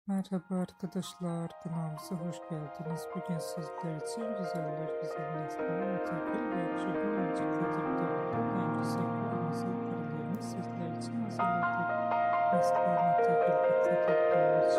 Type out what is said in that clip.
Merhaba arkadaşlar, kanalımıza hoş geldiniz. Bugün sizler için güzeller güzel Neslihan Atagül ve Şebnem Öncü Kadıklı'nın en güzel kırmızı karelerini sizler için hazırladık. Neslihan Atagül ve Kadıklı